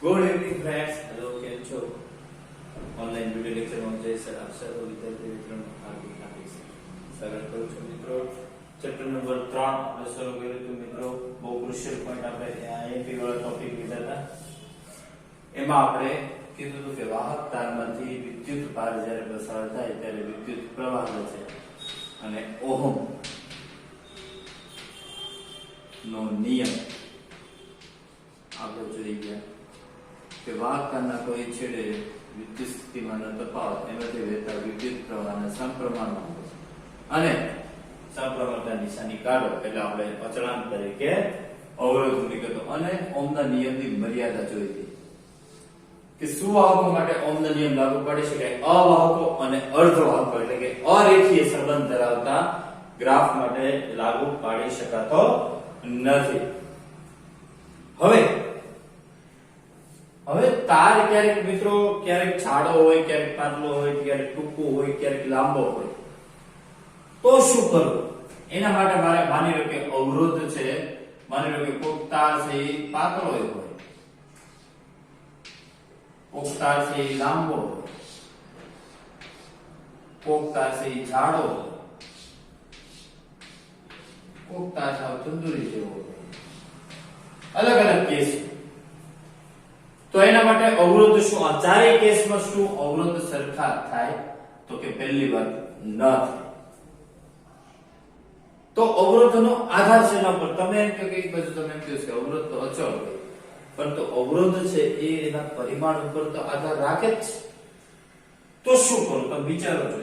Good evening friends. Hello, કેમ છો? Online video લેક્ચરમાં જય સર આપ સર્વ વિદ્યાર્થી મિત્રોનું હાર્દિક સ્વાગત કરું છું મિત્રો. ચેપ્ટર નંબર 3 આપણે શરૂ કર્યું હતું મિત્રો. બહુ ક્રુશિયલ પોઈન્ટ આપણે આઈએમપી વાળા ટોપિક લીધા હતા. એમાં આપણે કીધું હતું કે વાહક તારમાંથી વિદ્યુત ભાર જ્યારે પસાર થાય ત્યારે વિદ્યુત પ્રવાહ છે અને ઓહમ નો નિયમ આપણે જોઈ ગયા કે વાહકના કોઈ છેડે વિદ્યુત સ્થિતિમાનનો તફાવત એમાંથી વહેતા વિદ્યુત પ્રવાહના સમપ્રમાણમાં અને સમપ્રમાણતા નિશાની કાઢો એટલે આપણે અચળાંક તરીકે અવરોધ નીકળતો અને ઓહમના નિયમની મર્યાદા જોઈ હતી કે સુવાહકો માટે ઓહમનો નિયમ લાગુ પાડી શકાય, અવાહકો અને અર્ધવાહકો એટલે કે અરેખીય સંબંધ ધરાવતા ગ્રાફ માટે લાગુ પાડી શકાતો નથી. હવે તાર ક્યારેક મિત્રો ક્યારેક જાડો હોય, ક્યારેક પાતળો હોય, ક્યારેક ટૂંકો હોય, ક્યારેક લાંબો હોય, તો શું કરવું? એના માટે મારે માની લો કે અવરોધ છે, માની લો કે કોક તાર છે એ પાતળો હોય, કોક તાર છે એ લાંબો હોય, કોક તાર છે એ જાડો હોય, કોક તાર સાવ તંદુરી જેવો હોય, અલગ અલગ કેસ. તો એના માટે અવરોધ શું? આ ચારેય કેસમાં શું અવરોધ સરખા થાય? તો કે પહેલી વાત ન થાય. તો અવરોધનો આધાર છે એના પર. તમે એમ કહો કે એક બાજુ તમે એમ કહો કે અવરોધ તો અચળ હોય, પરંતુ અવરોધ છે એ એના પરિમાણ ઉપર તો આધાર રાખે જ છે. તો શું કરું? તમે વિચારો છો.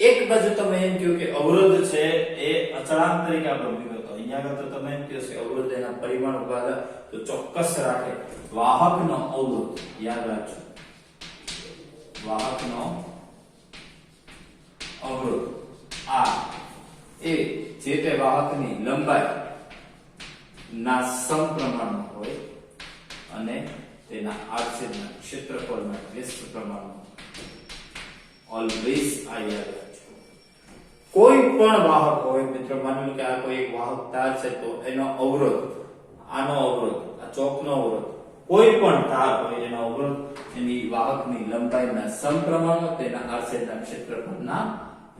એક બાજુ તમે એમ કહો કે અવરોધ છે એ અચળાંક તરીકે આપણે મૂક્યો તો અહીંયા આગળ તો તમે એમ કહો કે અવરોધ એના પરિમાણ ઉપર તો ચોક્કસ રાખે. વાહકનો અવરોધ યાદ રાખજો, વાહકનો અવરોધ આ એ જે તે વાહકની લંબાઈ ના સમપ્રમાણમાં હોય અને તેના આડછેદના ક્ષેત્રફળના વ્યસ્ત પ્રમાણમાં. ઓલવેઝ આ યાદ રાખજો. કોઈ પણ વાહક હોય મિત્રો, માની લો કે આ કોઈ એક વાહક તાર છે તો એનો અવરોધ, આનો અવરોધ, આ ચોકનો અવરોધ, કોઈ પણ તાર હોય એનો અવરોધ એની વાહકની લંબાઈના સમપ્રમાણમાં તેના આડછેદના ક્ષેત્રફળના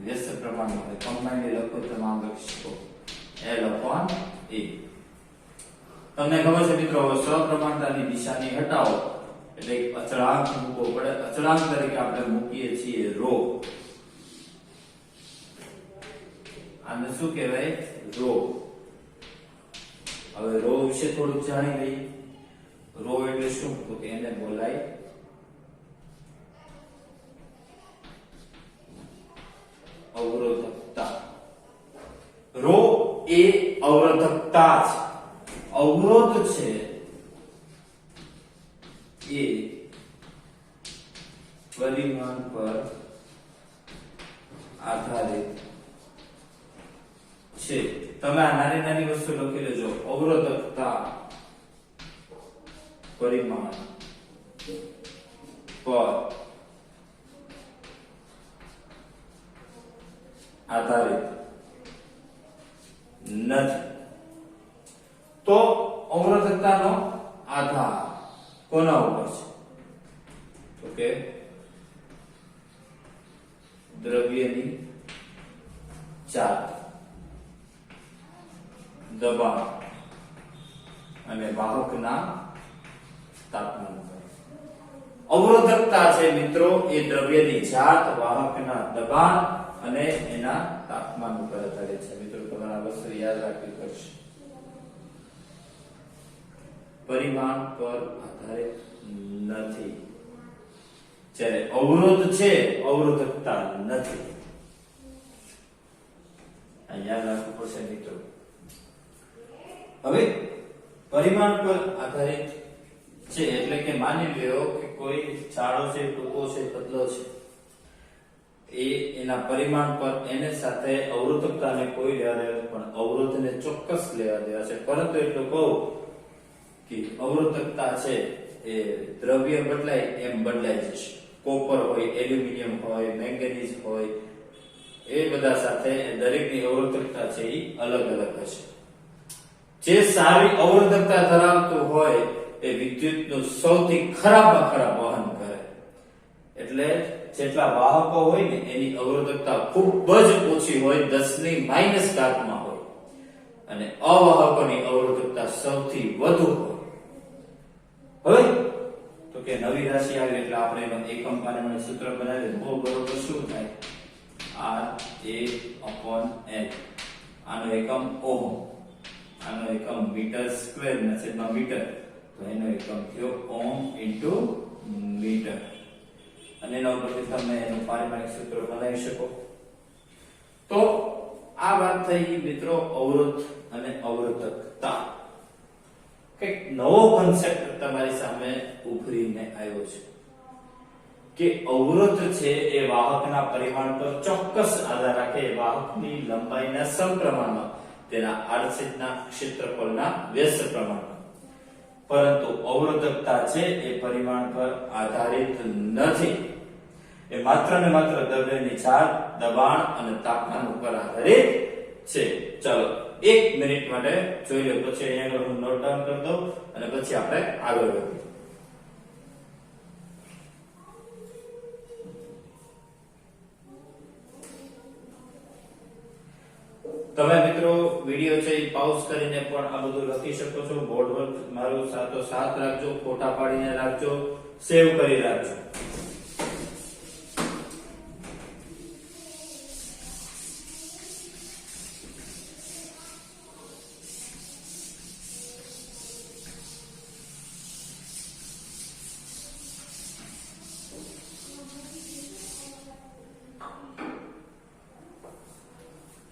વ્યસ્ત પ્રમાણમાં હોય. કમ્બાઈન્ડ લખો તમામ લક્ષકો L/A. તમને ખબર છે મિત્રો, હવે સપ્રમાણતાની નિશાની હટાવો એટલે અચળાંક મૂકવો પડે. અચળાંક તરીકે આપણે મૂકીએ છીએ રો. આને શું કહેવાય? રો. હવે રો વિશે થોડું જાણી લઈએ. રો એટલે શું? તો કે એને બોલાય અવરોધકતા. રો એ અવરોધકતા છે. અવરોધ છે એ પરિમાણ પર આધારિત છે. તમે આ નાની નાની વસ્તુ લખી લેજો. અવરોધકતા પરિમાણ પર આધારિત નથી. તો અવરોધકતાનો આધાર કોના ઉપર છે? તો કે દ્રવ્યની ચાર્જ, દબાણ અને વાહકના તાપમાન પર. અવરોધકતા છે મિત્રો એ દ્રવ્યની જાત, વાહકના દબાણ અને એના તાપમાન ઉપર આધારિત છે. મિત્રો તમારે આ વસ્તુ યાદ રાખવી પડશે. પરિમાણ પર આધારિત નથી. જ્યારે અવરોધ છે અવરોધકતા નથી. આ યાદ રાખવું પડશે મિત્રો. હવે પરિમાણ પર આધારિત છે એટલે કે માની લ્યો કે કોઈ જાડો છે, ટૂંકો છે, પતલો છે, એ એના પરિમાણ પર એને સાથે અવરોધકતાને કોઈ લેવા દેવા, પણ અવરોધને ચોક્કસ લેવા દેવા છે. પરંતુ એટલું કહું કે અવરોધકતા છે એ દ્રવ્ય બદલાય એમ બદલાઈ જશે. કોપર હોય, એલ્યુમિનિયમ હોય, મેંગેનીઝ હોય, એ બધા સાથે દરેકની અવરોધકતા છે એ અલગ અલગ હશે. જે સારી અવરોધકતા ધરાવતું હોય એ વિદ્યુતનું સૌથી ખરાબમાં ખરાબ વહન કરે. એટલે જેટલા વાહકો હોય ને એની અવરોધકતા ખૂબ જ ઓછી હોય, 10 ની માઈનસ ઘાતમાં હોય, અને અવાહકોની અવરોધકતા સૌથી વધુ હોય. હવે તો કે નવી રાશિ આવી એટલે આપણે એનો એકમ પારમાણિક સૂત્ર બનાવીએ. મો બરોબર શું થાય? R/A/L. આનો એકમ ઓહમ, આનો એકમ મીટર સ્ક્વેર ના છેદમાં મીટર, તો એનો એકમ થયો ઓહમ ઇન્ટુ મીટર. અને એના ઉપરથી તમે એનું પારિમાણિક સૂત્ર બનાવી શકો. તો આ વાત થઈ મિત્રો અવરોધ અને અવરોધકતા. કઈક નવો કોન્સેપ્ટ તમારી સામે ઉભરીને આવ્યો છે કે અવરોધ છે એ વાહકના પરિમાણ પર ચોક્કસ આધાર રાખે, વાહકની લંબાઈના સમપ્રમાણમાં, તેના આડછેદના ક્ષેત્રફળના વ્યસ્ત પ્રમાણમાં. પરંતુ અવરોધકતા છે એ પરિમાણ પર આધારિત નથી, એ માત્ર ને માત્ર દ્રવ્યની ચાર્જ, દબાણ અને તાપમાન ઉપર આધારિત છે. ચાલો 1 મિનિટ માટે જોઈ લો, પછી અહીંયા હું નોટ ડાઉન કરી દઉં અને પછી આપણે આગળ વધીએ. તમે મિત્રો વિડિયો છે એ પાઉઝ કરીને પણ આ બધું લખી શકો છો. બોર્ડ પર મારું સાથો સાથ રાખજો, ફોટા પાડીને રાખજો, સેવ કરી રાખજો.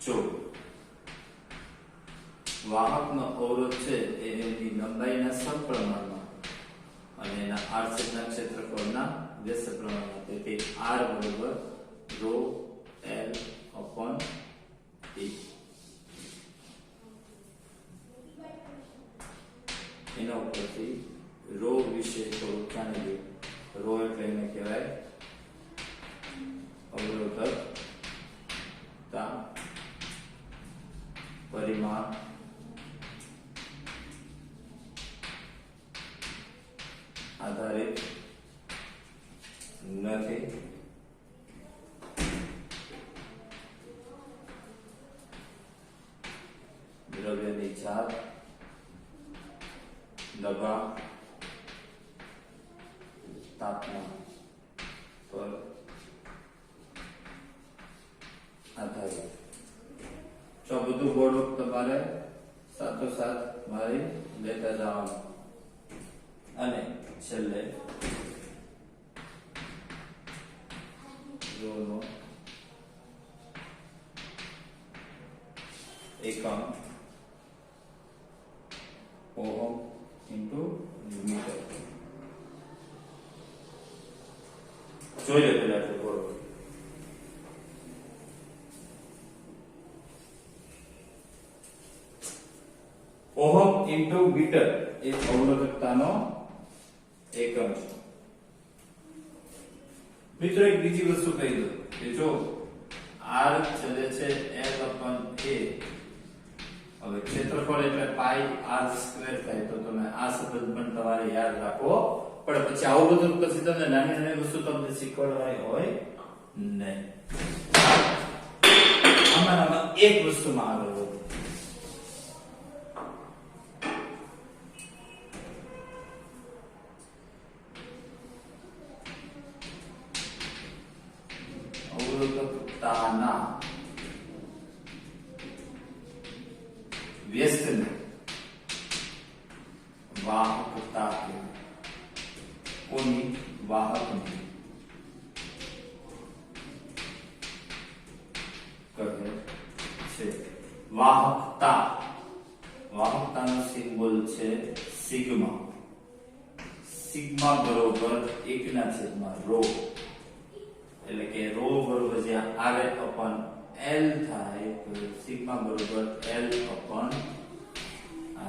જો વાહકનો અવરોધ છે એ એની લંબાઈના સમપ્રમાણમાં અને એના આડછેદના ક્ષેત્રફળના વ્યસ્ત પ્રમાણમાં. તેથી R બરાબર ρ L upon E. એના ઉપરથી ρ વિશે થોડું જાણી લઈએ. ρ એટલે એને કહેવાય અવરોધકતા પરિમાણ આધારિત નથી. દ્રવ્યની ચાર્જ, દબાણ, તાપમાન પર આધારિત. તો બધું બોર્ડ તમારે સાથોસાથ મારી લેતા જવાનું. અને છેલ્લે નો એકમ ઓહમ ઇન્ટુ મીટર. જોઈ લો પેલા બોર્ડ. ઓહમ ઇન્ટુ મીટર એ અવરોધકતાનો એકમ છે. મિત્રો એક બીજી વસ્તુ કહી દઉં કે જો R છેદે છે L upon A, હવે ક્ષેત્રફળ એટલે પાઈ R સ્ક્વેર થાય, તો તમે આ સંબંધ પણ તમારે યાદ રાખવો પડે. પછી આવું બધું પછી તમને નાની નાની વસ્તુ તમને શીખવાડવાની હોય નહીં. આમાં એક વસ્તુમાં આગળ વધો. અવરોધકતાના વ્યસ્તને વાહકતા કોની? વાહકની કહે છે. વાહકતાનો સિમ્બોલ છે સિગ્મા. સિગ્મા બરોબર 1/ρ, એટલે કે ρ બરોબર જ્યાં R upon L થાય તો સિગ્મા બરોબર L upon R.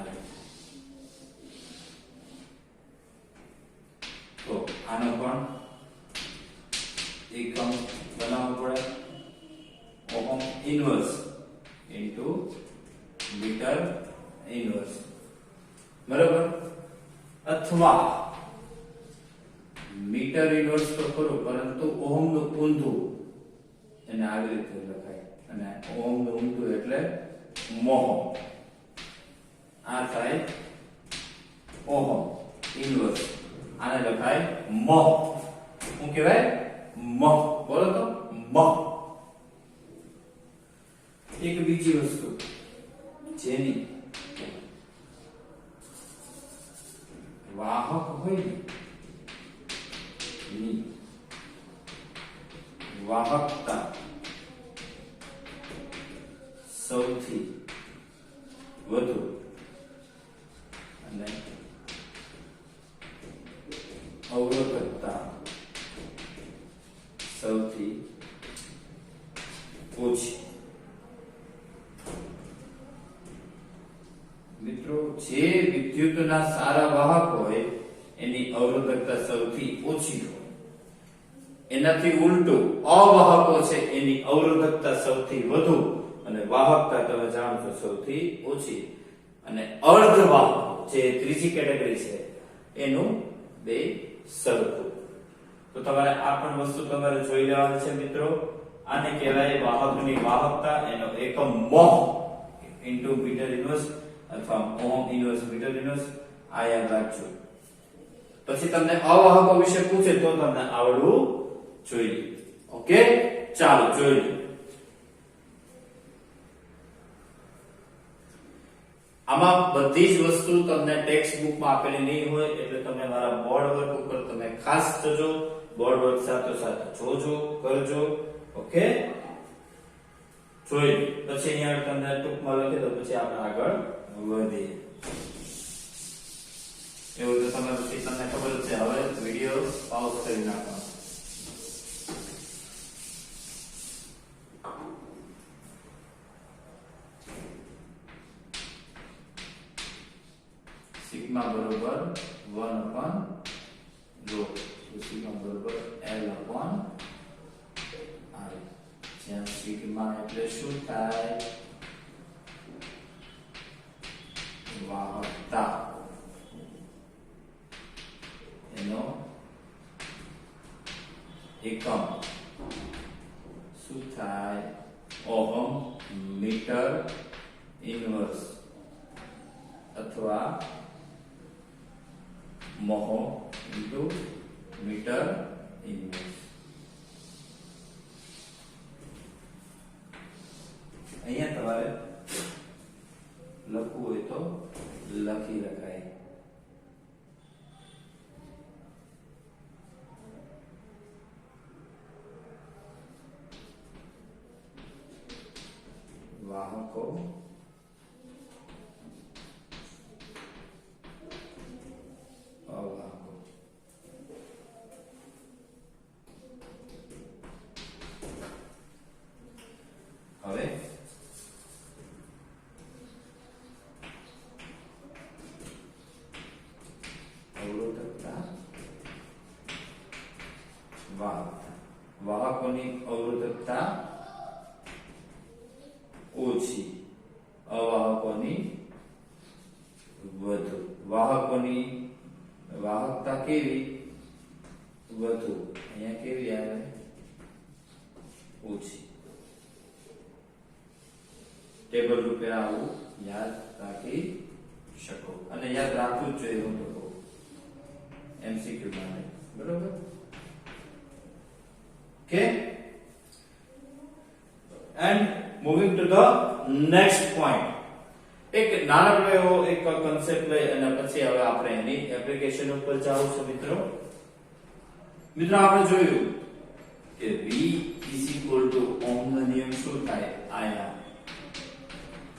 તો આનો પણ એકમ બનાવવો પડે. Ohm inverse into metre inverse, બરાબર. અથવા મીટર ઇનવર્સ તો ખરું, પરંતુ ઓહમ નું ઊંધું એને આવી રીતે લખાય, અને ઓહમ નું ઊંધું એટલે મોહ. આ થાય ઓહમ ઇનવર્સ, આને લખાય મોહ. શું કહેવાય? મોહ. બોલો તો મોહ. એક બીજી વસ્તુ જેની વાહક હોય ને એની વાહકતા સૌથી વધુ અને અવરોધકતા સૌથી ઓછી. મિત્રો, જે વિદ્યુતના સારા વાહક હોય એની અવરોધકતા સૌથી ઓછી હોય, એનાથી ઉલટું અવાહકો છે એની અવરોધકતા સૌથી વધુ અને વાહકતા તમે જાણો છો સૌથી ઓછી. અને અર્ધવાહકો જે ત્રીજી કેટેગરી છે એનું બે સરખું. તો તમારે આ પણ વસ્તુ તમારે જોઈ લેવાની છે મિત્રો. આને કહેવાય વાહકની વાહકતા, એનો એકમ મોહ ઇન્ટુ મીટર ઇનવર્સ અથવા ઓહમ ઇનવર્સ મીટર ઇનવર્સ. આ યાદ રાખજો. પછી તમને અવાહકો વિશે પૂછે તો તમને આવડવું જોઈએ. ઓકે, ચાલો જોઈ લો. આમાં બધી જ વસ્તુ તમને ટેક્સ્ટ બુકમાં આપેલી નહીં હોય, એટલે તમે મારા બોર્ડ વર્ક ઉપર તમે ખાસ જજો. બોર્ડ વર્ક સાથે સાથે જોજો, કરજો. ઓકે, જોઈ પછી અહીંયા તમને ટૂંકમાં લખી દો, પછી આપણે આગળ વધીએ. એવું તો તમને પછી તમને ખબર છે. હવે વિડિયો પાઉઝ કરી નાખવાનો. સિગ્મા બરોબર 1/ρ, સિગ્મા બરોબર L/r. જ્યાં સિગ્મા એટલે શું થાય? વાહકતા. એનો એકમ શું થાય? ઓહમ મીટર ઇનવર્સ અથવા મોહ ઇન્ટુ મીટર ઇનવર્સ. અહીંયા તમારે લખવું હોય તો લખી લખાય. વાહકો અવાહકો. હવે અવરોધકતા, વાહકતા. વાહકોની અવરોધકતા ઓછી, અવાહકોની વધુ. વાહકોની વાહકતા કેવી? વધુ. અહીંયા કેવી આવે? ઓછી. ટેબલ રૂપે આવું યાદ રાખી શકો, અને યાદ રાખવું જ જોઈએ. હું તો કહું એમસીક્યુ માટે, બરોબર? Okay, and moving to the next point. એક નાનકડો એવો એક કન્સેપ્ટ લઈ અને પછી હવે આપણે એની એપ્લિકેશન ઉપર જાવું છે મિત્રો. આપણે જોયું કે V ઓહમનો નિયમ શું થાય? આયા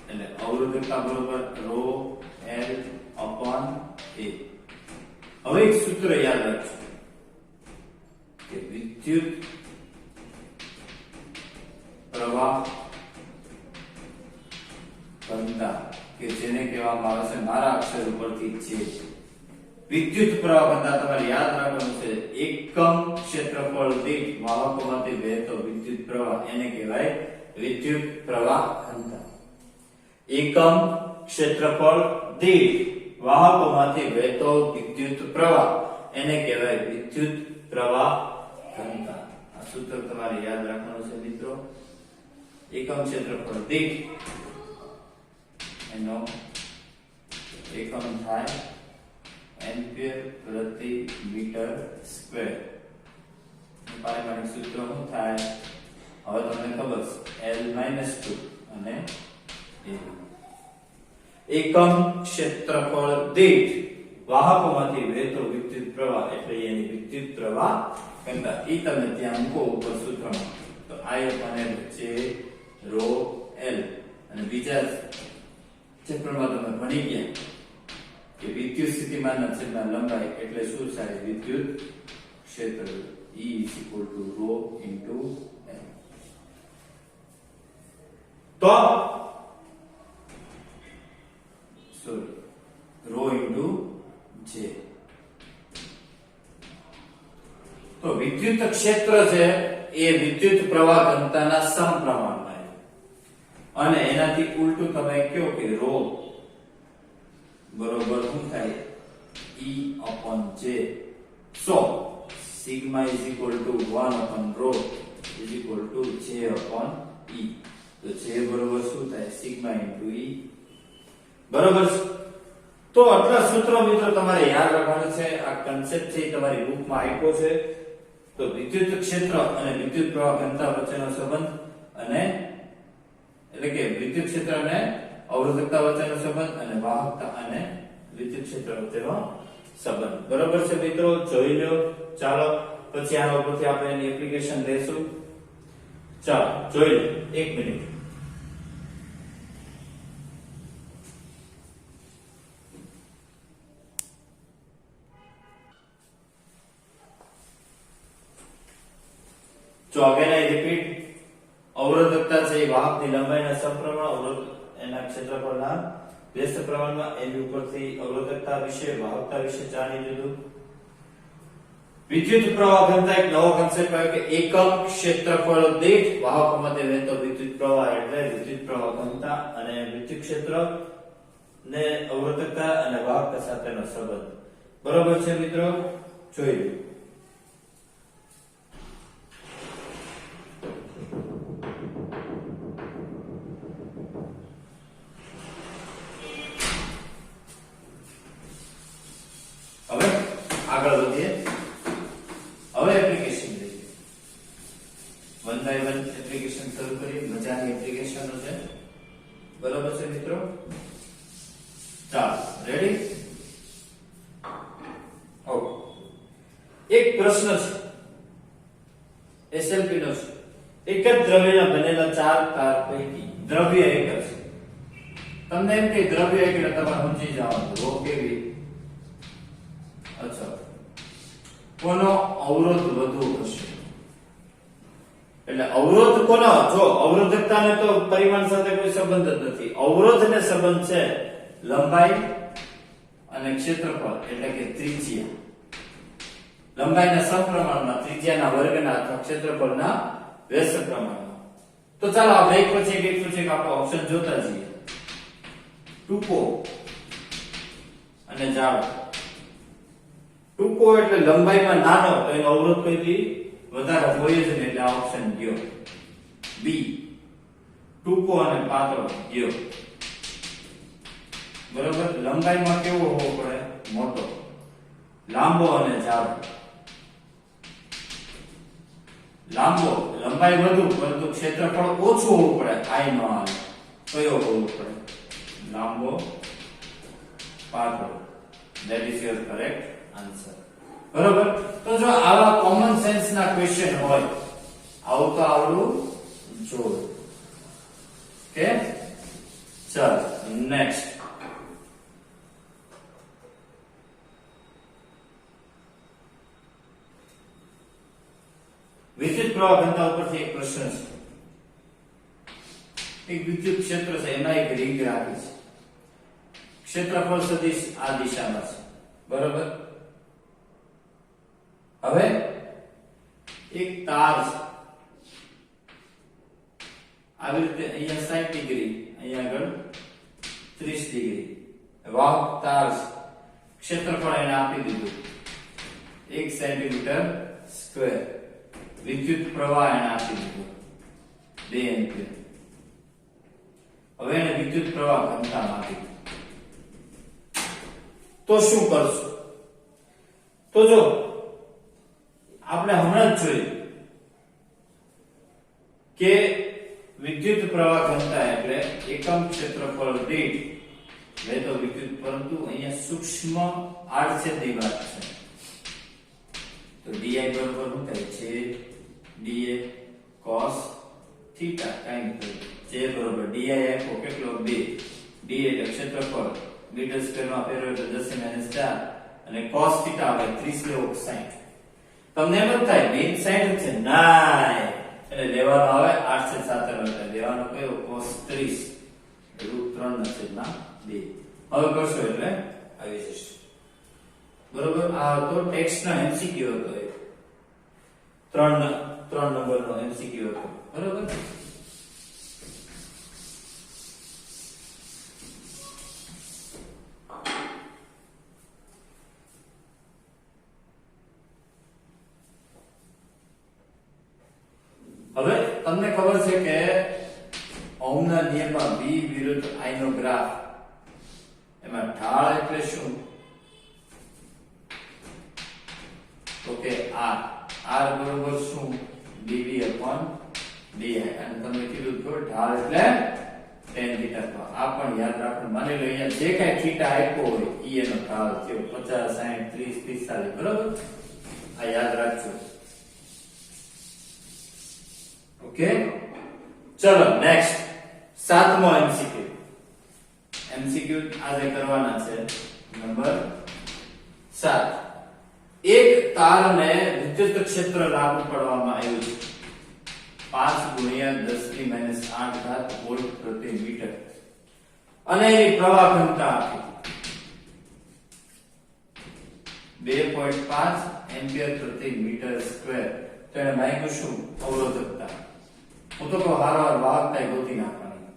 એટલે અવરોધકતા બરોબર ρ L/A. હવે એક સૂત્ર યાદ રાખજો કે વિદ્યુત પ્રવાહ ઘનતા, કે જેને કહેવામાં આવે છે મારા અક્ષર ઉપરથી જે વિદ્યુત પ્રવાહ ઘનતા, તમારે યાદ રાખવાનું છે એકમ ક્ષેત્રફળ દીઠ વાહકોમાંથી વહેતો વિદ્યુત પ્રવાહ, એને કહેવાય વિદ્યુત પ્રવાહ ઘનતા. એકમ ક્ષેત્રફળ દીઠ વાહકોમાંથી વહેતો વિદ્યુત પ્રવાહ એને કહેવાય વિદ્યુત પ્રવાહ ઘનતા. આ સૂત્ર તમારે યાદ રાખવાનું છે મિત્રો. એકમ ક્ષેત્રફળ દીઠ એનો એકમ થાય એમ્પિયર પ્રતિ મીટર સ્ક્વેર. પારિમાણિક સૂત્ર શું થાય? હવે તમને ખબર છે L-2 અને A. એકમ ક્ષેત્રફળ દીઠ વાહકોમાંથી વહેતો વિદ્યુત પ્રવાહ એટલે એની વિદ્યુત પ્રવાહ ઘનતા. ઈ તમે ત્યાં મૂકો ઉપર સૂત્રમાં તો I/L છે rho L. અને બીજા ચેપ્ટરમાં તમે ભણી ગયા કે વિદ્યુત સ્થિતિમાનના છેદમાં લંબાઈ એટલે શું થાય? વિદ્યુત ક્ષેત્ર. E = rho into L. તો rho into J. તો વિદ્યુત ક્ષેત્ર છે એ વિદ્યુત પ્રવાહ ઘનતાના સમપ્રમાણમાં છે. અને એનાથી ઉલટું તમે કહો કે rho બરોબર શું થાય? E/J. So sigma is equal to 1 upon rho is equal to J upon E. તો J બરોબર શું થાય? sigma into E. બરોબર છે. તો આટલા સૂત્રો મિત્રો તમારે યાદ રાખવાનું છે. આ કન્સેપ્ટ છે તમારી બુકમાં આપ્યો છે. તો વિદ્યુત ક્ષેત્ર અને વિદ્યુત પ્રવાહ ઘનતા વચ્ચેનો સંબંધ અને એટલે કે વિદ્યુત ક્ષેત્ર અને અવરોધકતા વચ્ચેનો સંબંધ અને વાહકતા અને વિદ્યુત ક્ષેત્ર વચ્ચેનો સંબંધ. બરોબર છે મિત્રો? જોઈ લો. ચાલો પછી આના ઉપરથી આપણે એની એપ્લિકેશન લેશું. ચાલો જોઈ લો. 1 minute. So again I repeat, અવરોધકતા છે એ વાહકની લંબાઈના સમપ્રમાણ, અવરોધ એના ક્ષેત્રફળના વ્યસ્ત પ્રમાણમાં. એની ઉપરથી અવરોધકતા વિશે વાહકતા વિશે જાણી લીધું. વિદ્યુત પ્રવાહ ઘનતા એક નવો કન્સેપ્ટ આવ્યો કે એકમ ક્ષેત્રફળ દીઠ વાહકોમાંથી વહેતો વિદ્યુત પ્રવાહ એટલે વિદ્યુત પ્રવાહ ઘનતા. અને વિદ્યુત ક્ષેત્ર ને અવરોધકતા અને વાહકતા સાથેનો સંબંધ. બરોબર છે મિત્રો? જોઈ લો. હવે આગળ વધીએ. હવે એપ્લિકેશન લઈએ. 1 by 1 એપ્લિકેશન શરૂ કરીએ. મજાની એપ્લિકેશનો છે. બરોબર છે મિત્રો? ચાલો રેડી? ઓકે. એક પ્રશ્ન છે SLP નો છે. એક જ દ્રવ્યના બનેલા 4 તાર પૈકી દ્રવ્ય એક છે. તમને એમ કે દ્રવ્ય એક એટલે તમારે સમજી જવાનું રો કેવી. અચ્છા, કોનો અવરોધ વધુ હશે? એટલે અવરોધ કોનો? જો અવરોધકતાને તો પરિમાણ સાથે કોઈ સંબંધ જ નથી. અવરોધને સંબંધ છે લંબાઈ અને ક્ષેત્રફળ એટલે કે ત્રિજ્યા. લંબાઈના સમપ્રમાણમાં, ત્રિજ્યાના વર્ગના અથવા ક્ષેત્રફળના વ્યસ્ત પ્રમાણમાં. તો ચાલો આપણે એક પછી એક આપણે ઓપ્શન જોતા જઈએ. ટૂંકો અને જાડો. ટૂંકો એટલે લંબાઈમાં નાનો તો એનો અવરોધ કોઈથી વધારે હોય જ નહીં એટલે આ ઓપ્શન ગયો. બી ટૂંકો અને પાતળો ગયો. બરોબર? લંબાઈમાં કેવો હોવો પડે? મોટો. લાંબો અને જાડો. લાંબો લંબાઈ વધુ પરંતુ ક્ષેત્રફળ ઓછું હોવું પડે. આઈ નો આવે. કયો હોવો પડે? લાંબો પાતળો. That is your correct answer. બરોબર? તો જો આવા કોમન સેન્સ ના ક્વેશ્ચન હોય આવું તો આવડું જોઈએ. ઓકે? ચાલ નેક્સ્ટ. વિદ્યુત પ્રવાહ ઘનતા ઉપરથી એક પ્રશ્ન છે. એક વિદ્યુત ક્ષેત્ર છે એમાં એક રિંગ રાખી છે. ક્ષેત્રફળ સદિશ આ દિશામાં છે. બરોબર? હવે એક તાર છે આવી રીતે અહીંયા 60 ડિગ્રી, અહીંયા આગળ 30 ડિગ્રી. વાહક તાર ક્ષેત્રફળ એને આપી દીધું 1 સેન્ટીમીટર સ્ક્વેર. વિદ્યુત પ્રવાહ એને આપી દીધો 2 એમ્પિયર. હવે એને વિદ્યુત પ્રવાહ ઘનતા આપી. તો શું કરશું? તો જો આપણે હમણાં જ જોયું કે વિદ્યુત પ્રવાહ ઘનતા એટલે એકમ ક્ષેત્રફળ દીઠ વહેતો વિદ્યુત, પરંતુ અહીંયા સૂક્ષ્મ આડછેદની વાત છે. તો di બરોબર શું થાય છે? dA cos theta. કાઈ નથી. j બરોબર di આખો કેટલો? 2. d એટલે ક્ષેત્રફળ, મીટર સ્ક્વેર માં ફેરવો એટલે 10 - 4 અને cos થીટા આવે 30 * 60. તમને એમ જ થાય 2 60 છે ના, એટલે લેવાનો આવે 857 લેવાનો કયો? cos 30 √3/2. હવે કરશો એટલે આવી જશે. બરોબર. આ તો ટેક્સ્ટ નો એમસીક્યુ હતો. 3 નંબરનો એમસીક્યુ હતો. બરોબર. હવે તમને ખબર છે કે ઓહમના નિયમમાં V વિરુદ્ધ I નો ગ્રાફ, એમાં ઢાળ એટલે શું? તો કે r બરોબર શું? dV/di. અને તમને કીધું તો ઢાળ એટલે tan θ. તો આ પણ યાદ રાખો. માની લો અહીંયા જે કાંઈ થીટા આપ્યો હોય ઈ એનો ઢાળ થયો 50 60 30 45. બરોબર. આ યાદ રાખજો. ઓકે. ચલો નેક્સ્ટ 7મો એમસીક્યુ. એમસીક્યુ આજે કરવાના છે નંબર 7. એક તારને વિદ્યુત ક્ષેત્ર લાગુ પાડવામાં આવ્યું છે 5 × 10⁻8 વોલ્ટ પ્રતિ મીટર અને એની પ્રવાહ ઘનતા આપી 2.5 એમ્પિયર પ્રતિ મીટર સ્ક્વેર. તો એને માંગ્યું શું? અવરોધકતા. હું તો કહું હારવાર વાહકતા ગોતી નાખવાની.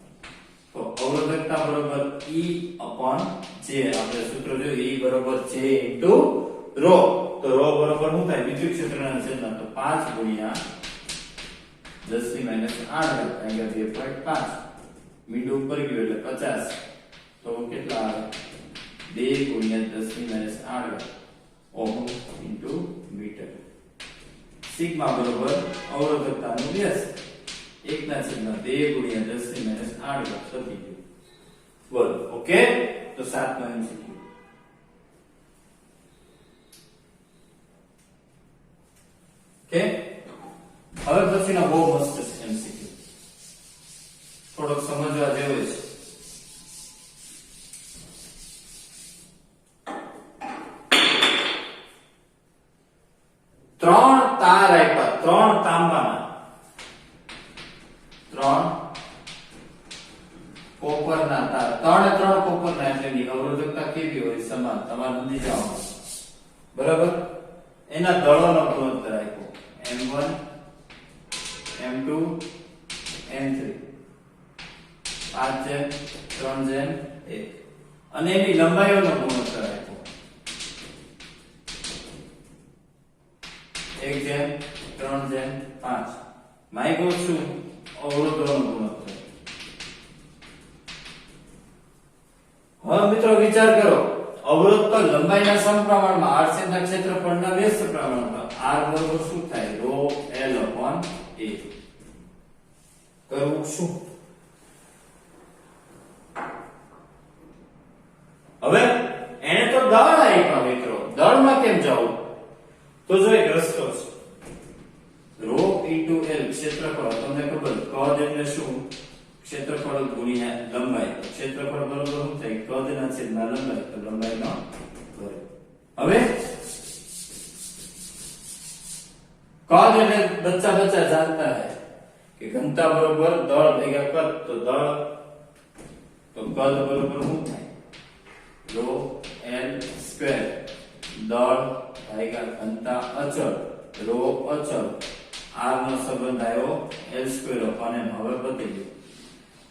તો અવરોધકતા બરોબર E/J. આપણે સૂત્ર જોયું E બરોબર J * ρ. તો ρ બરોબર શું થાય? વિદ્યુત ક્ષેત્રના છેદમાં. તો 5 × 10⁻8 ભાગ્યા 2.5. મીંડું ઉપર ગયું એટલે 50. તો કેટલા આવે? 2 × 10⁻8 ઓહમ * મીટર. સિગ્મા બરોબર અવરોધકતાનું વ્યસ્ત 1/2 × 10⁻8 થતી ગયું. બોલો. ઓકે. તો 7મો એમસીક્યુ. ઓકે. હવે પછીનો બહુ મસ્ત એમસીક્યુ, થોડોક સમજવા જેવો છે. ત્રણ તાર આપ્યા, 3 તાંબાના, 3 કોપરના તાર, 3 કોપરના. એટલે ની અવરોધકતા કેવી હોય? સમાન. તમારે સમજી જવાનું. બરાબર. એના દળોનો ગુણોત્તર આપ્યો m1 m2 m3 5:3:1 અને એની લંબાઈઓનો ગુણોત્તર આપ્યો 1:3:5. માઇક્રો શું? અવરોધોનો ગુણોત્તર. હવે મિત્રો વિચાર કરો, અવરોધ તો લંબાઈના સમપ્રમાણમાં, આડછેદના ક્ષેત્રફળના વ્યસ્ત પ્રમાણમાં. r બરોબર શું થાય? ρl/a. કરવું શું? હવે એને તો દળ આપ્યા મિત્રો, દળમાં કેમ જવું? તો જો એક રસ્તો છે. ρ * l ક્ષેત્રફળ. તમને ખબર, કદ એટલે શું? ક્ષેત્રફળ ગુણ્યા લંબાઈ. ક્ષેત્રફળ બરોબર શું થાય? કદના છેદમાં લંબાઈ. તો લંબાઈનો વર્ગ. હવે कद એટલે બચ્ચા जानता है कि घनता बरोबर दળ ભેગા કદ. તો દળ તો કદ બરોબર શું થાય? ρl². દળ ભાગ્યા ઘનતા અચળ, ρ અચળ r નો સંબંધ આવ્યો l² અને હવે પતી ગયું.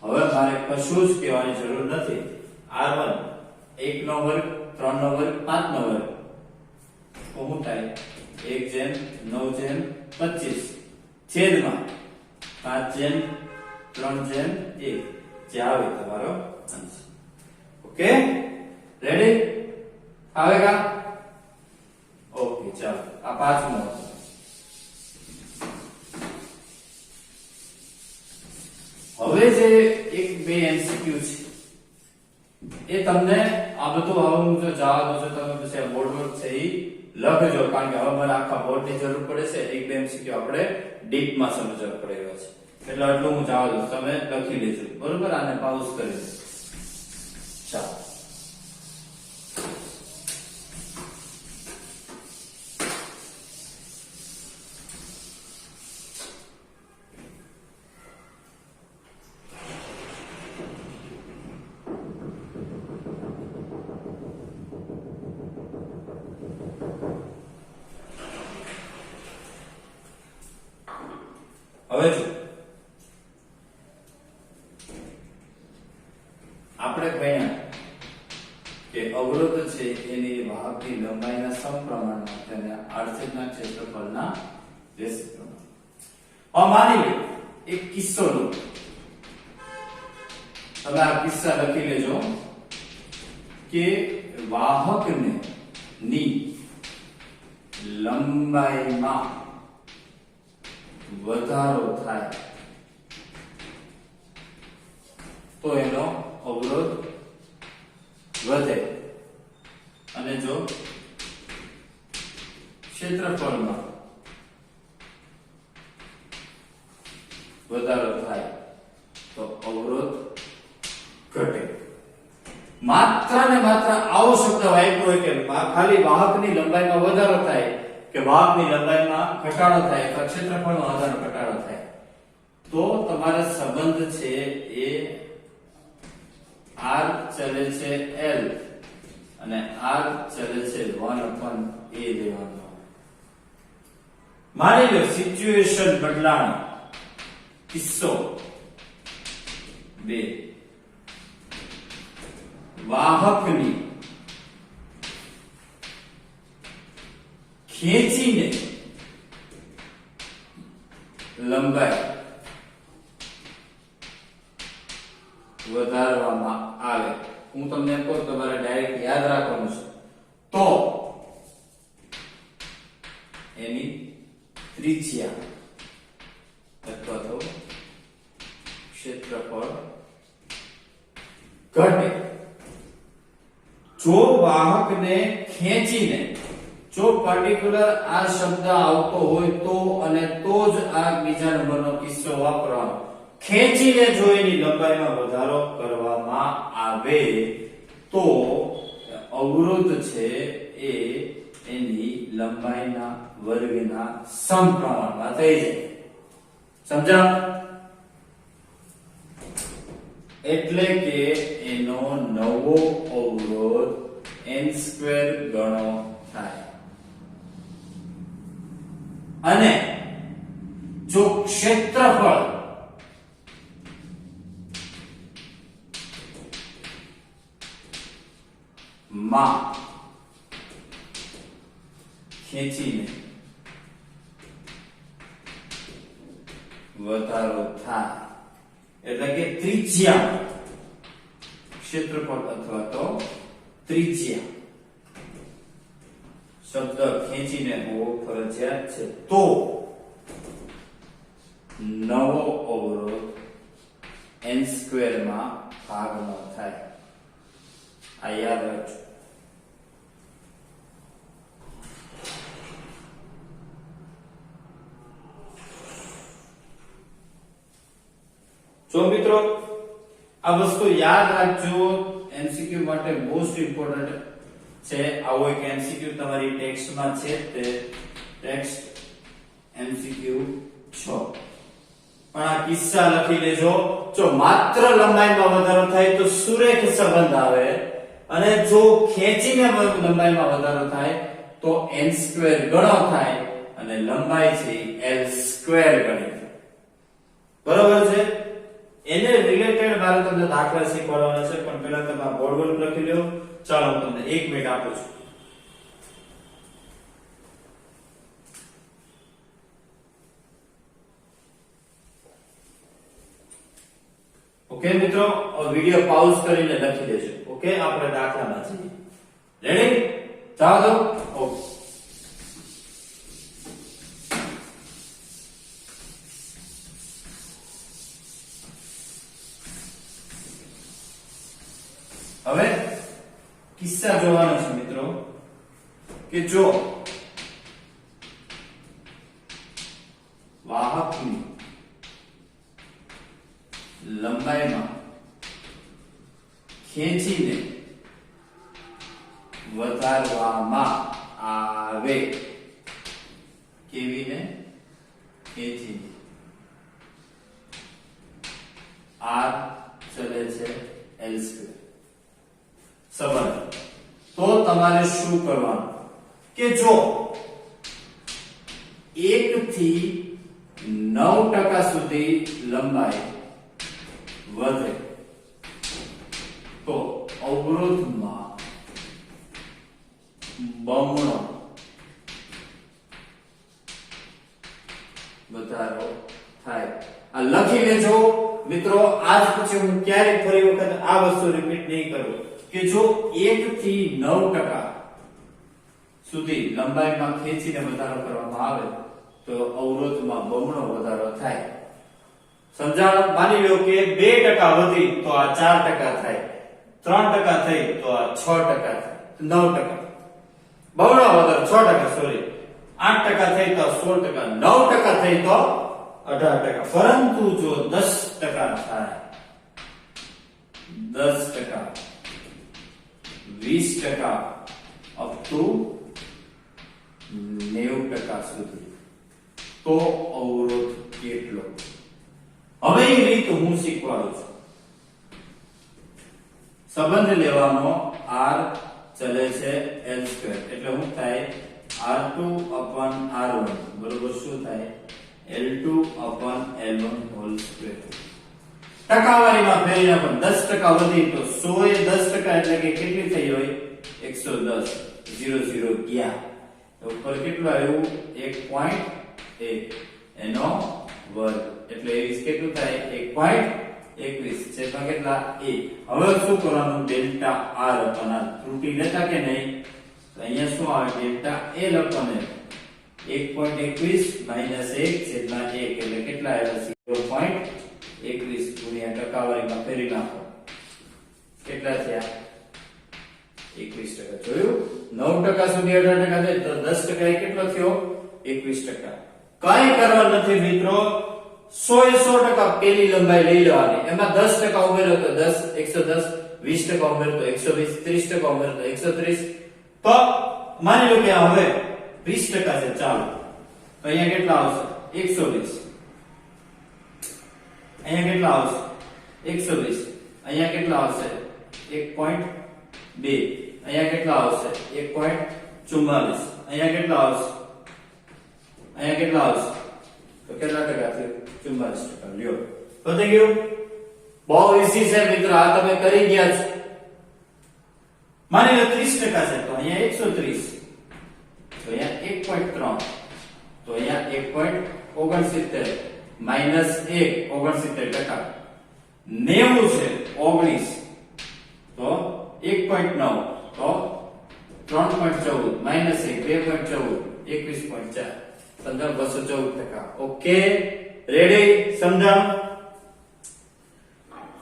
હવે મારે કશું જ કહેવાની જરૂર નથી. r1 1 નો વર્ગ 3 નો વર્ગ 5 નો વર્ગ તો શું થાય 1/9/25 છેદમાં 5/3/1 જે આવે તમારો આન્સર. ઓકે રેડી આવેગા? ઓકે ચાલો આ પાંચમો હતો. હવે જે 1-2 MCQ છે એ તમને આ બધું હવે હું જો જવા દો છો તમે પછી આ બોર્ડ વર્ક છે એ લખજો કારણ કે હવે મને આખા બોર્ડ ની જરૂર પડે છે. 1-2 MCQ આપણે ડીપ માં સમજવા પડે એવા છે એટલે આટલું હું જવા દઉં તમે લખી લેજો બરોબર. આને પાઉઝ કરી દો. ચાલો હવે જો આપણે ભણ્યા કે અવરોધ છે એની વાહકની લંબાઈના સમપ્રમાણમાં તેને આડછેદના ક્ષેત્રફળના રેશિયો. હવે માની લો એક કિસ્સો લો. તમે આ કિસ્સા લખી લેજો કે વાહકને ની લંબાઈમાં વધારો થાય તો એનો અવરોધ વધે અને જો ક્ષેત્રફળમાં વધારો થાય તો અવરોધ ઘટે. માત્ર ને માત્ર આવો શબ્દ વાપર્યો કે ખાલી વાહકની લંબાઈમાં વધારો થાય કે વાહકની લંબાઈમાં ઘટાડો થાય અથવા ક્ષેત્રફળમાં વધારો ઘટાડો થાય તો તમારે સંબંધ છે એ r ચલે છે l અને r ચલે છે 1/a લેવાનો. માની લો સિચ્યુએશન બદલાણ કિસ્સો 2 વાહકની ખેંચીને લંબાઈ વધારવામાં આવે. હું તમને કહું તમારે ડાયરેક્ટ યાદ રાખવાનું છે તો એની ત્રિજ્યા અથવા તો ક્ષેત્રફળ ઘટે. જો વાહકને ખેંચીને જો પર્ટિક્યુલર આ શબ્દ આવતો હોય તો અને તો જ આ બીજા નંબરનો કિસ્સો વાપરવાનો. ખેંચીને જો એની લંબાઈમાં વધારો કરવામાં આવે તો અવરોધ છે એ એની લંબાઈના વર્ગના સમપ્રમાણમાં થઈ જાય. સમજાવ? એટલે કે એનો નવો અવરોધ n² ગણો થાય. અને જો ક્ષેત્રફળ માં ખેંચીને વધારો થાય એટલે કે ત્રિજ્યા ક્ષેત્રફળ અથવા તો ત્રિજ્યા શબ્દ ખેંચીને હોવો ફરજિયાત છે તો નવો અવરોધ n² માં ભાગનો થાય. આ યાદ રાખજો. જો મિત્રો આ વસ્તુ યાદ રાખજો. એમસીક્યુ માટે મોસ્ટ ઇમ્પોર્ટન્ટ છે. આવો એક એમસીક્યુ તમારી ટેક્સ્ટમાં છે તે ટેક્સ્ટ એમસીક્યુ 6. પણ આ કિસ્સા લખી લેજો. જો માત્ર લંબાઈમાં વધારો થાય તો સુરેખ સંબંધ આવે અને જો ખેંચીને લંબાઈમાં વધારો થાય તો n² ગણો થાય અને લંબાઈ છે L સ્ક્વેર ગણી. બરોબર છે. એને રિલેટેડ મારે તમને દાખલા શીખવાડવાના છે, પણ પહેલા તમે આ બોર્ડ પર લખી લો. ચાલો હું તમને 1 મિનિટ આપું છું. ઓકે મિત્રો, વિડિયો પાઉઝ કરીને લખી દેજો. ઓકે, આપણે દાખલામાં જઈએ. રેડી? ચાલો. ઓકે. હવે કિસ્સા જોવાનો છે મિત્રો કે જો વાહકની લંબાઈમાં ખેંચીને વધારવામાં આવે. કેવીને? ખેંચીને. r ચલે છે L સ્ક્વેર સંબંધ. તો તમારે શું કરવાનું કે જો 1 થી 9% સુધી લંબાઈ વધે તો અવરોધમાં બમણો વધારો થાય. આ લખી લેજો મિત્રો. આજ પછી હું ક્યારેય ફરી વખત આ વસ્તુ રિપીટ નહીં કરું કે જો 1 થી 9% સુધી લંબાઈમાં ખેંચીને વધારો કરવામાં આવે તો અવરોધમાં બમણો વધારો થાય. સમજાણો? માની લો કે 2% વધી તો આ 4% થાય, 3% થઈ તો આ 6% થાય, 9%. બમણો વધારો 6%, સોરી 8% થઈ તો 16%, 9% થઈ તો 18%. પરંતુ જો 10% થાય, 10%, 20% અપ ટુ 90% સુધી તો અવરોધ કેટલો? હવે એ રીત હું શીખવાડું છું. સંબંધ લેવાનો r ચલે છે L સ્ક્વેર એટલે શું થાય? r2/r1 બરોબર શું થાય? L2/L1 whole square. ટકાવારીમાં ફેરવીને પણ 10% વધી તો 100 એ 10% એટલે કે કેટલી થઈ હોય? 110. 0 ગયા ઉપર કેટલું આવ્યું? 1.1 એનો વર્ગ એટલે 20 કેટલું થાય? 1.21 છેદમાં કેટલા? a. હવે શું કરવાનું? Delta r અપન r. ત્રુટી લેતા કે નહીં? તો અહીંયા શું આવે? Delta l અપન l. 1.21 - 1 છેદમાં 1 એટલે કેટલા આવ્યા? 0.21 ગુણ્યા ટકાવારીમાં ફેરવી નાખો. કેટલા થયા? 21%. જોયું? 9% સુધી 18% થાય તો 10% એ કેટલો થયો? 21%. કઈ કરવા નથી મિત્રો. 100% પેલી લંબાઈ લઈ લેવાની, એમાં 10% ઉમેરો તો 10, 110, 20% ઉમેરો તો 120, 30% ઉમેરો તો 130. તો માની લો કે હવે 20% છે. ચાલો તો અહીંયા કેટલા આવશે? 120. અહીંયા કેટલા આવશે? 120. અહીંયા કેટલા આવશે? 1.2. અહીંયા કેટલા આવશે? 1.44. અહીંયા કેટલા આવશે? અહીંયા કેટલા આવશે? તો કેટલા ટકા થયું? 44%. લ્યો, પતી ગયું. બહુ ઈઝી છે મિત્રો, આ તમે કરી ગયા છો. માની લો 30% છે તો અહીંયા 130, તો અહીંયા 1.3, તો અહીંયા 1.69 માઈનસ 1 69%. 90 છે 19 તો 1.9 તો 3.14 માઈનસ 1 2.14 21.4 214%. Okay, ready? સમજાવ?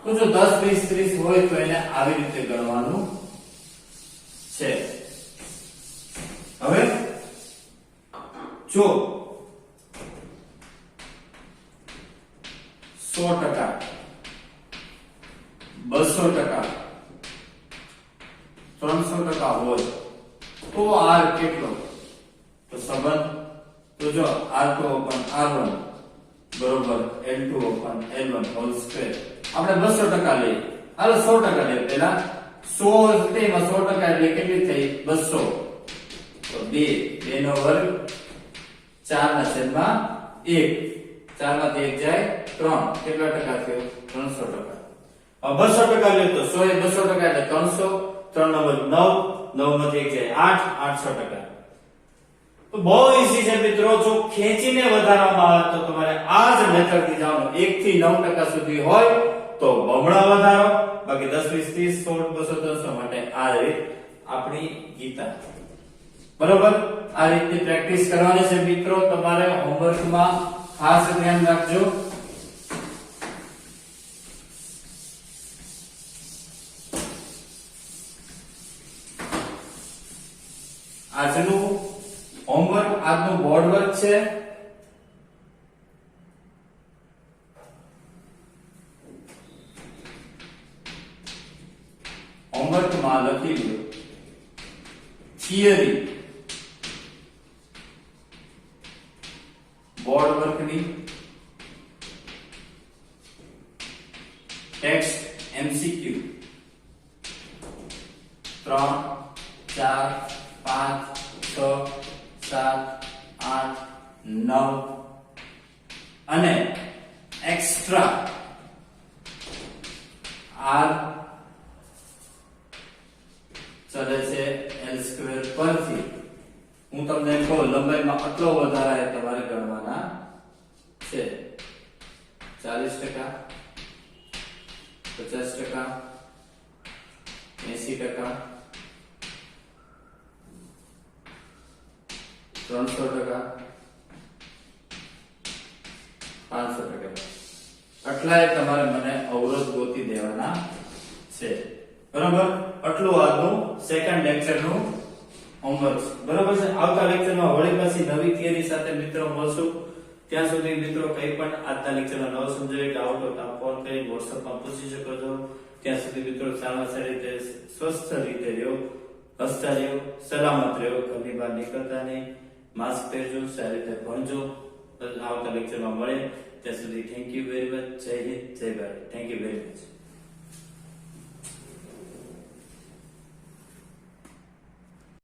તો જો 10 20 30 હોય તો એને આવી રીતે ગણવાનું છે. હવે જો 100%, 200%, 300% હોય તો r કેટલો? તો સંબંધ તો જો r2/r1 બરોબર L2/L1 હોલ સ્ક્વેર. આપણે 200% લઈએ. હાલો 100% લઈએ. પહેલા 100 તેમાં 100% એટલે કેટલી થઈ? 200. તો 2 નો વર્ગ 4 ના છેદમાં 1, 4 માંથી 1 જાય 3, કેટલા ટકા થયો? 300%. હવે 200% લ્યો તો 100 એ 200% એટલે 300, 3 નંબર 9, 9 માંથી 1 જાય 8, 800%. તો બહુ ઈઝી છે મિત્રો. જો ખેંચીને વધારવામાં આવે તો તમારે આ જ મેથડ થી જવાનું. 1 થી 9% સુધી હોય તો બમણા વધારો, બાકી 10 20 30 16 200 300 માટે આ રીત આપણી ગીતા. બરોબર, આ રીતની પ્રેક્ટિસ કરવાની છે મિત્રો. તમારે હોમવર્કમાં ખાસ ધ્યાન રાખજો. આજનું હોમવર્ક, આજનું બોર્ડ વર્ક છે. હોમવર્કમાં લખી લો થિયરી, બોર્ડ વર્કની ટેક્સ્ટ MCQ 3 4 5 6 7 8 9 અને એક્સ્ટ્રા R ચલે છે L² પરથી. હું તમને કહું લંબાઈમાં આટલો વધારા એ તમારે ગણવાના છે. 40%, 50%, 80%, 300%, 500%. આટલાય તમારે મને અવરોધ ગોતી દેવાના છે. બરાબર, આટલું આજનું સેકન્ડ લેક્ચરનું હોમવર્ક. બરાબર છે. આવતા લેક્ચરમાં વળી પાછી નવી થિયરી સાથે મિત્રો મળશું. ત્યાં સુધી મિત્રો કંઈ પણ આજના લેક્ચરમાં ન સમજાય કે આવતો તો ફોન કરી WhatsApp પૂછી શકો છો. ત્યાં સુધી મિત્રો સારામાં સારી રીતે સ્વસ્થ રીતે રહ્યો, હસતા રહ્યો, સલામત રહ્યો, ઘરની બહાર નીકળતા નહીં, માસ્ક પહેરજો, સારી રીતે ભણજો. આવતા લેક્ચરમાં મળે ત્યાં સુધી થેન્ક યુ વેરી મચ. જય હિન્દ, જય Bharat. Thank you very much.